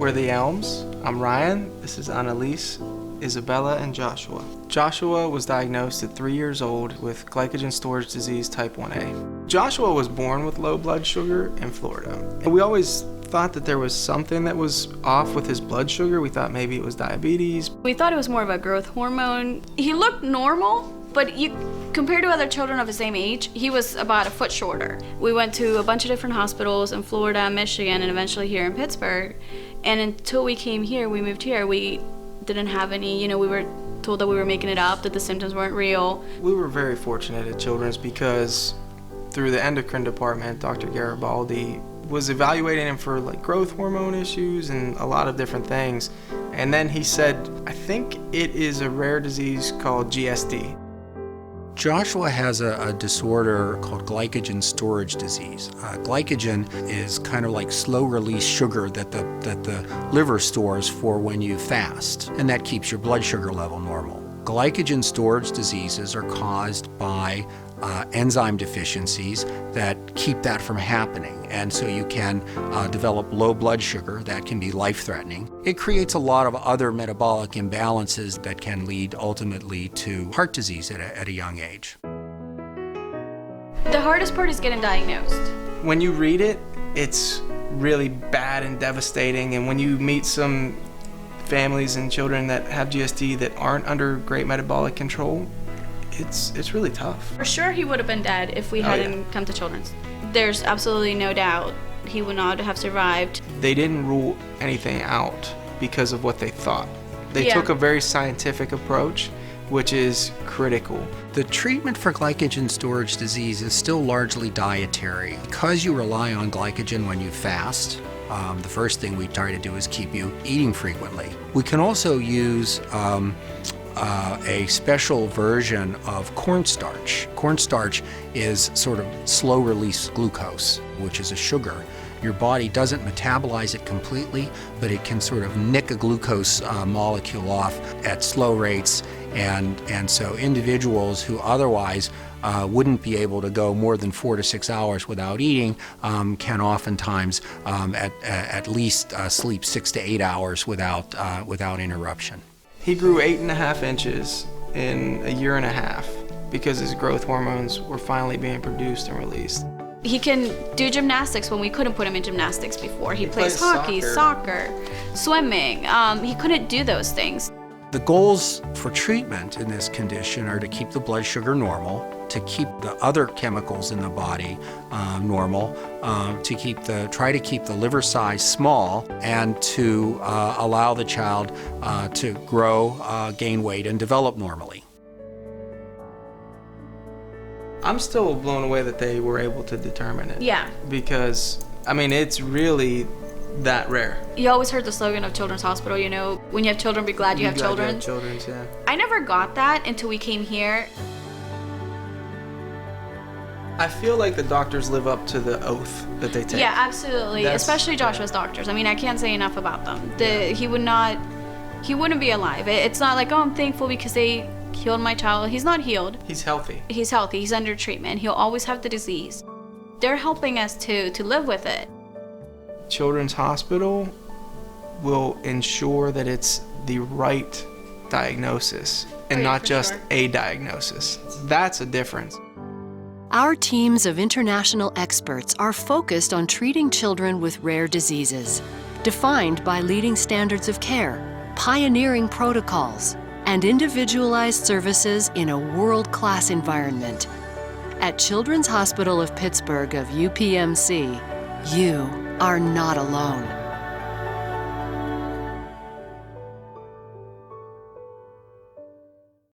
We're the Elms. I'm Ryan. This is Annalise, Isabella, and Joshua. Joshua was diagnosed at 3 years old with glycogen storage disease type 1A. Joshua was born with low blood sugar in Florida. And we always thought that there was something that was off with his blood sugar. We thought maybe it was diabetes. We thought it was more of a growth hormone. He looked normal, but compared to other children of the same age, he was about a foot shorter. We went to a bunch of different hospitals in Florida, Michigan, and eventually here in Pittsburgh. And until we moved here, we didn't have any, we were told that we were making it up, that the symptoms weren't real. We were very fortunate at Children's because through the endocrine department, Dr. Garibaldi was evaluating him for growth hormone issues and a lot of different things. And then he said, I think it is a rare disease called GSD. Joshua has a disorder called glycogen storage disease. Glycogen is kind of like slow-release sugar that the liver stores for when you fast, and that keeps your blood sugar level normal. Glycogen storage diseases are caused by enzyme deficiencies that keep that from happening, and so you can develop low blood sugar that can be life-threatening. It creates a lot of other metabolic imbalances that can lead ultimately to heart disease at a young age. The hardest part is getting diagnosed. When you read it, it's really bad and devastating, and when you meet some families and children that have GSD that aren't under great metabolic control, it's really tough. For sure he would have been dead if we hadn't come to Children's. There's absolutely no doubt he would not have survived. They didn't rule anything out because of what they thought. They took a very scientific approach, which is critical. The treatment for glycogen storage disease is still largely dietary. Because you rely on glycogen when you fast, the first thing we try to do is keep you eating frequently. We can also use a special version of cornstarch. Cornstarch is sort of slow-release glucose, which is a sugar. Your body doesn't metabolize it completely, but it can sort of nick a glucose molecule off at slow rates, and so individuals who otherwise wouldn't be able to go more than 4 to 6 hours without eating can oftentimes at least sleep 6 to 8 hours without interruption. He grew 8.5 inches in a year and a half because his growth hormones were finally being produced and released. He can do gymnastics when we couldn't put him in gymnastics before. He plays hockey, soccer, swimming. He couldn't do those things. The goals for treatment in this condition are to keep the blood sugar normal, to keep the other chemicals in the body normal, to try to keep the liver size small, and to allow the child to grow, gain weight, and develop normally. I'm still blown away that they were able to determine it. Yeah. Because, it's really that rare. You always heard the slogan of Children's Hospital, when you have children, be glad you have children. You have children, yeah. I never got that until we came here. I feel like the doctors live up to the oath that they take. Yeah, absolutely. Especially Joshua's doctors. I can't say enough about them. He wouldn't be alive. It's not like, I'm thankful because they healed my child. He's not healed. He's healthy. He's healthy. He's under treatment. He'll always have the disease. They're helping us to live with it. Children's Hospital will ensure that it's the right diagnosis and not just a diagnosis. That's a difference. Our teams of international experts are focused on treating children with rare diseases, defined by leading standards of care, pioneering protocols, and individualized services in a world-class environment. At Children's Hospital of Pittsburgh of UPMC, you are not alone.